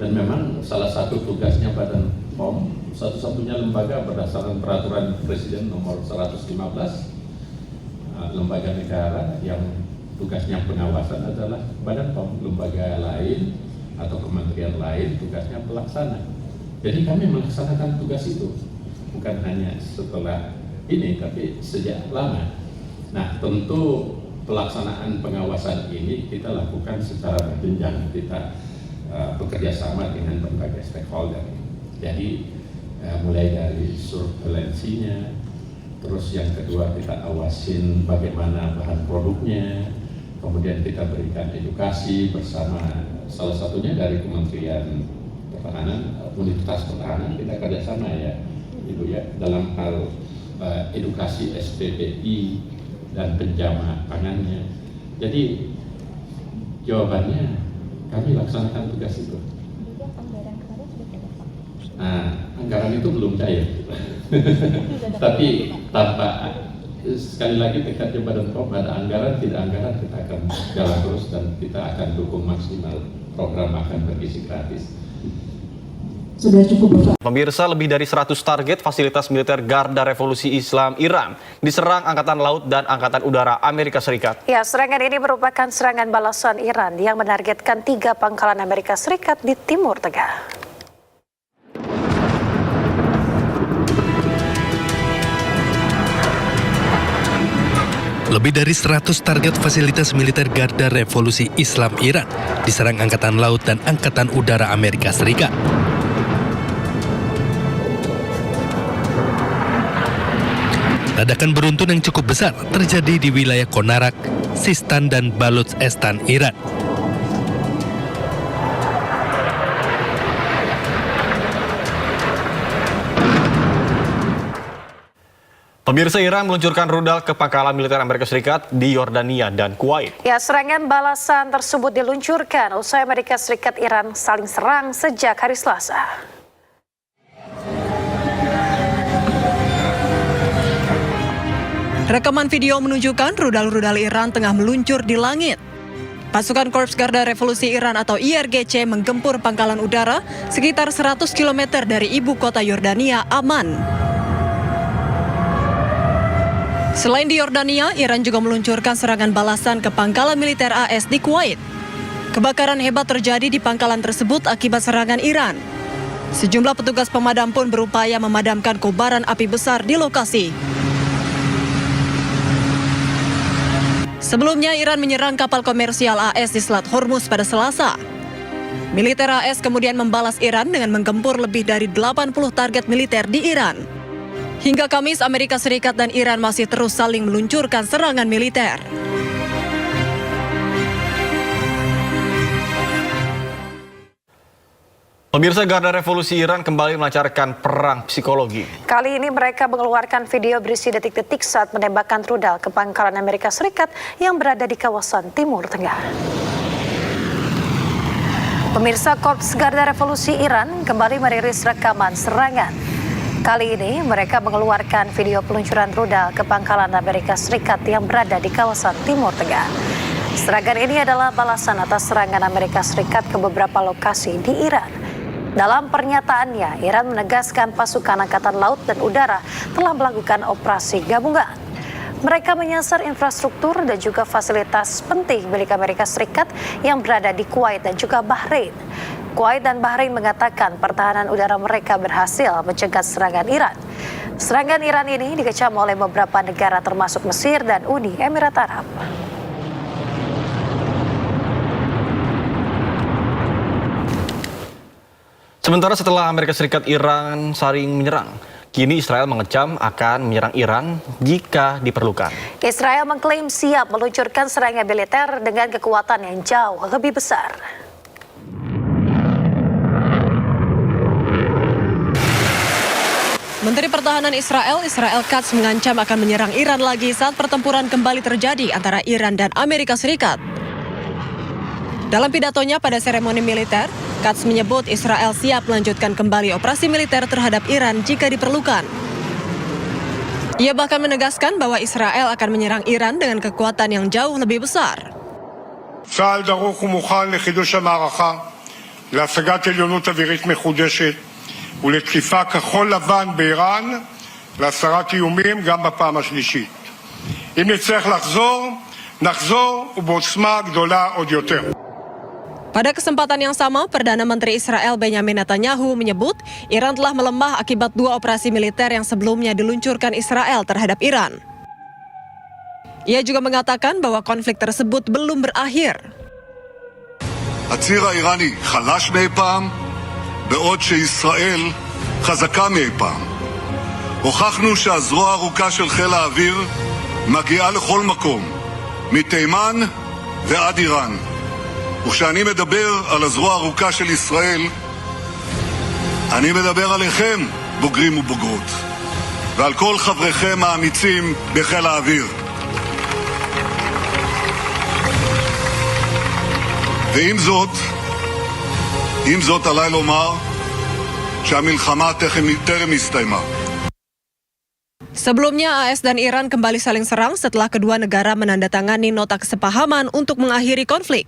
Dan memang salah satu tugasnya Badan POM, satu-satunya lembaga berdasarkan peraturan Presiden nomor 115, lembaga negara yang tugasnya pengawasan adalah Badan POM. Lembaga lain atau kementerian lain tugasnya pelaksana. Jadi kami melaksanakan tugas itu bukan hanya setelah ini, tapi sejak lama. Nah, tentu pelaksanaan pengawasan ini kita lakukan secara berjenjang. Kita bekerja sama dengan berbagai stakeholder. Jadi mulai dari surveillansinya, terus yang kedua kita awasin bagaimana bahan produknya, kemudian kita berikan edukasi bersama salah satunya dari Kementerian Pertahanan, Universitas Pertahanan, kita kerjasama ya, Ibu ya, dalam hal edukasi SPBI dan penjama pangannya. Jadi jawabannya kami laksanakan tugas itu. Nah, anggaran itu belum cair. Tapi tanpa sekali lagi tekadnya Badan POM, ada anggaran, tidak anggaran kita akan jalan terus dan kita akan dukung maksimal. Program akan berisi gratis. Sudah cukup, Bapak. Pemirsa, lebih dari 100 target fasilitas militer Garda Revolusi Islam Iran diserang Angkatan Laut dan Angkatan Udara Amerika Serikat. Ya, serangan ini merupakan serangan balasan Iran yang menargetkan 3 pangkalan Amerika Serikat di Timur Tengah. Lebih dari 100 target fasilitas militer Garda Revolusi Islam Iran diserang Angkatan Laut dan Angkatan Udara Amerika Serikat. Ledakan beruntun yang cukup besar terjadi di wilayah Konarak, Sistan, dan Baluchistan, Iran. Pemirsa, Iran meluncurkan rudal ke pangkalan militer Amerika Serikat di Yordania dan Kuwait. Ya, serangan balasan tersebut diluncurkan usai Amerika Serikat Iran saling serang sejak hari Selasa. Rekaman video menunjukkan rudal-rudal Iran tengah meluncur di langit. Pasukan Korps Garda Revolusi Iran atau IRGC menggempur pangkalan udara sekitar 100 km dari ibu kota Yordania, Amman. Selain di Yordania, Iran juga meluncurkan serangan balasan ke pangkalan militer AS di Kuwait. Kebakaran hebat terjadi di pangkalan tersebut akibat serangan Iran. Sejumlah petugas pemadam pun berupaya memadamkan kobaran api besar di lokasi. Sebelumnya, Iran menyerang kapal komersial AS di Selat Hormuz pada Selasa. Militer AS kemudian membalas Iran dengan menggempur lebih dari 80 target militer di Iran. Hingga Kamis, Amerika Serikat dan Iran masih terus saling meluncurkan serangan militer. Pemirsa, Garda Revolusi Iran kembali melancarkan perang psikologi. Kali ini mereka mengeluarkan video berisi detik-detik saat menembakkan rudal ke pangkalan Amerika Serikat yang berada di kawasan Timur Tengah. Pemirsa, Korps Garda Revolusi Iran kembali merilis rekaman serangan. Kali ini mereka mengeluarkan video peluncuran rudal ke pangkalan Amerika Serikat yang berada di kawasan Timur Tengah. Serangan ini adalah balasan atas serangan Amerika Serikat ke beberapa lokasi di Iran. Dalam pernyataannya, Iran menegaskan pasukan Angkatan Laut dan Udara telah melakukan operasi gabungan. Mereka menyasar infrastruktur dan juga fasilitas penting milik Amerika Serikat yang berada di Kuwait dan juga Bahrain. Kuwait dan Bahrain mengatakan pertahanan udara mereka berhasil mencegat serangan Iran. Serangan Iran ini dikecam oleh beberapa negara termasuk Mesir dan Uni Emirat Arab. Sementara setelah Amerika Serikat Iran saling menyerang, kini Israel mengecam akan menyerang Iran jika diperlukan. Israel mengklaim siap meluncurkan serangan militer dengan kekuatan yang jauh lebih besar. Menteri Pertahanan Israel Katz mengancam akan menyerang Iran lagi saat pertempuran kembali terjadi antara Iran dan Amerika Serikat. Dalam pidatonya pada seremoni militer, Katz menyebut Israel siap melanjutkan kembali operasi militer terhadap Iran jika diperlukan. Ia bahkan menegaskan bahwa Israel akan menyerang Iran dengan kekuatan yang jauh lebih besar. צה"ל דרוך ומוכן לחידוש המערכה להשגת עליונות אווירית מחודשת ולתקיפה כחול לבן באיראן להסרת איומים גם בפעם השלישית. אם נצטרך נחזור ובעוצמה גדולה עוד יותר. Pada kesempatan yang sama, Perdana Menteri Israel Benjamin Netanyahu menyebut Iran telah melemah akibat 2 operasi militer yang sebelumnya diluncurkan Israel terhadap Iran. Ia juga mengatakan bahwa konflik tersebut belum berakhir. הציר האיראני חלש מאי פעם, בעוד שישראל חזקה מאי פעם. הוכחנו שהזרוע הארוכה של חיל האוויר מגיעה לכל מקום, מתימן ועד איראן. וכשאני מדבר על הזרוע הארוכה של ישראל, אני מדבר עליכם, בוגרים ובוגרות, ועל כל חבריכם האמיצים בחיל האוויר. ועם זאת עליי לומר שהמלחמה טרם הסתיימה. Sebelumnya, AS dan Iran kembali saling serang setelah kedua negara menandatangani nota kesepahaman untuk mengakhiri konflik.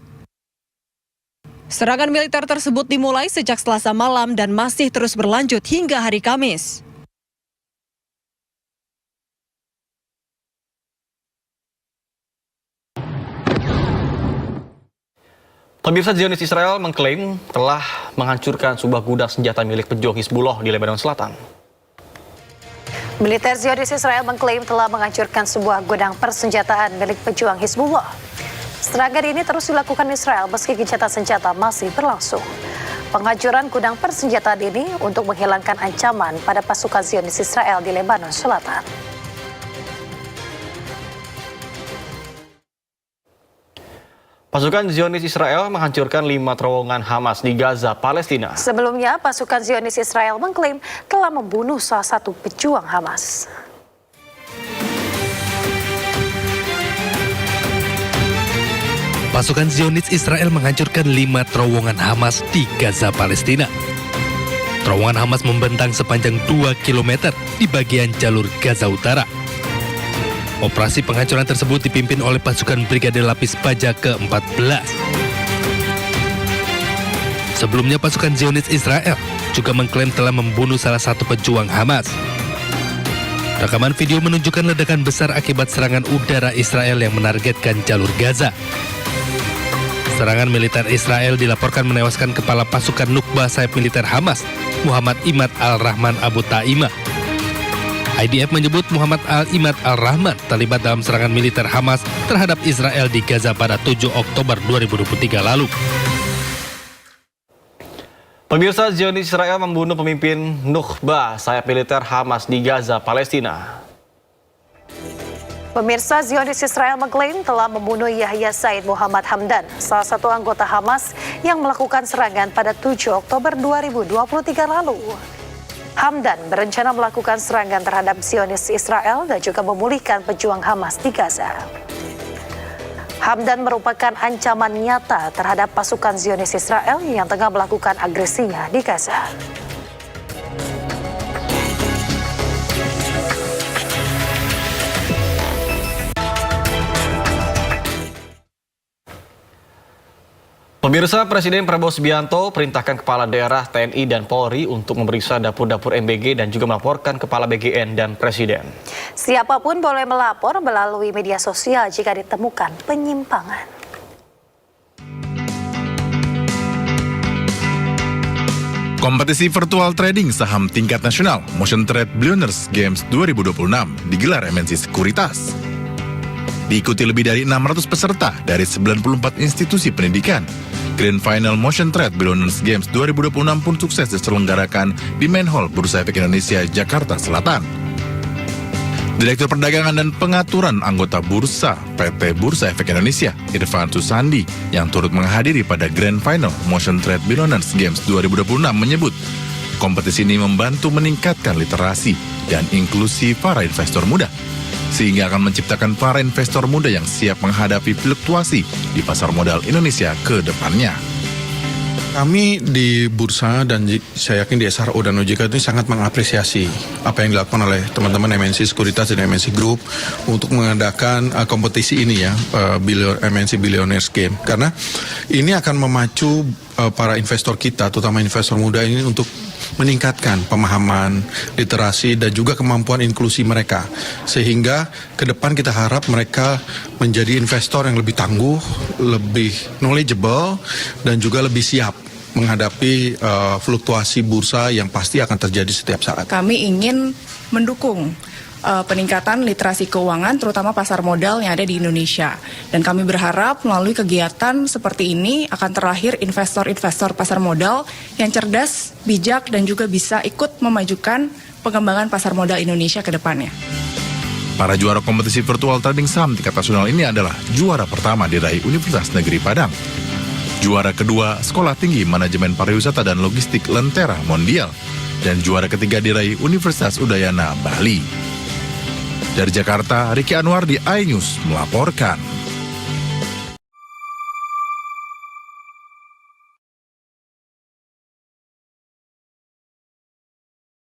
Serangan militer tersebut dimulai sejak Selasa malam dan masih terus berlanjut hingga hari Kamis. Pemirsa, Zionis Israel mengklaim telah menghancurkan sebuah gudang senjata milik pejuang Hizbullah di Lebanon Selatan. Militer Zionis Israel mengklaim telah menghancurkan sebuah gudang persenjataan milik pejuang Hizbullah. Serangan ini terus dilakukan Israel meski gencatan senjata masih berlangsung. Penghancuran gudang persenjataan ini untuk menghilangkan ancaman pada pasukan Zionis Israel di Lebanon Selatan. Pasukan Zionis Israel menghancurkan 5 terowongan Hamas di Gaza, Palestina. Sebelumnya, pasukan Zionis Israel mengklaim telah membunuh salah satu pejuang Hamas. Pasukan Zionis Israel menghancurkan 5 terowongan Hamas di Gaza, Palestina. Terowongan Hamas membentang sepanjang 2 km di bagian jalur Gaza Utara. Operasi penghancuran tersebut dipimpin oleh pasukan Brigade Lapis Baja ke-14. Sebelumnya, pasukan Zionis Israel juga mengklaim telah membunuh salah satu pejuang Hamas. Rekaman video menunjukkan ledakan besar akibat serangan udara Israel yang menargetkan jalur Gaza. Serangan militer Israel dilaporkan menewaskan kepala pasukan Nukba sayap militer Hamas, Muhammad Imad al-Rahman Abu Ta'imah. IDF menyebut Muhammad Imad al-Rahman terlibat dalam serangan militer Hamas terhadap Israel di Gaza pada 7 Oktober 2023 lalu. Pemirsa, Zionis Israel membunuh pemimpin Nukba sayap militer Hamas di Gaza, Palestina. Pemirsa, Zionis Israel mengklaim telah membunuh Yahya Said Muhammad Hamdan, salah satu anggota Hamas yang melakukan serangan pada 7 Oktober 2023 lalu. Hamdan berencana melakukan serangan terhadap Zionis Israel dan juga memulihkan pejuang Hamas di Gaza. Hamdan merupakan ancaman nyata terhadap pasukan Zionis Israel yang tengah melakukan agresinya di Gaza. Pemirsa, Presiden Prabowo Subianto perintahkan kepala daerah TNI dan Polri untuk memeriksa dapur-dapur MBG dan juga melaporkan kepala BGN dan Presiden. Siapapun boleh melapor melalui media sosial jika ditemukan penyimpangan. Kompetisi virtual trading saham tingkat nasional Motion Trade Billionaires Games 2026 digelar MNC Sekuritas. Diikuti lebih dari 600 peserta dari 94 institusi pendidikan. Grand Final Motion Trade Billionaires Games 2026 pun sukses diselenggarakan di Main Hall Bursa Efek Indonesia, Jakarta Selatan. Direktur Perdagangan dan Pengaturan Anggota Bursa PT Bursa Efek Indonesia, Irfan Susandi, yang turut menghadiri pada Grand Final Motion Trade Billionaires Games 2026 menyebut, kompetisi ini membantu meningkatkan literasi dan inklusi para investor muda, sehingga akan menciptakan para investor muda yang siap menghadapi fluktuasi di pasar modal Indonesia ke depannya. Kami di Bursa dan saya yakin di SRO dan OJK ini sangat mengapresiasi apa yang dilakukan oleh teman-teman MNC Sekuritas dan MNC Group untuk mengadakan kompetisi ini ya, MNC Billionaires Game. Karena ini akan memacu para investor kita, terutama investor muda ini untuk meningkatkan pemahaman, literasi, dan juga kemampuan inklusi mereka. Sehingga ke depan kita harap mereka menjadi investor yang lebih tangguh, lebih knowledgeable, dan juga lebih siap menghadapi fluktuasi bursa yang pasti akan terjadi setiap saat. Kami ingin mendukung peningkatan literasi keuangan, terutama pasar modal yang ada di Indonesia. Dan kami berharap melalui kegiatan seperti ini akan terlahir investor-investor pasar modal yang cerdas, bijak, dan juga bisa ikut memajukan pengembangan pasar modal Indonesia ke depannya. Para juara kompetisi virtual trading saham tingkat nasional ini adalah juara pertama diraih Universitas Negeri Padang. Juara kedua, Sekolah Tinggi Manajemen Pariwisata dan Logistik Lentera Mondial. Dan juara ketiga diraih Universitas Udayana Bali. Dari Jakarta, Riki Anwar di iNews melaporkan.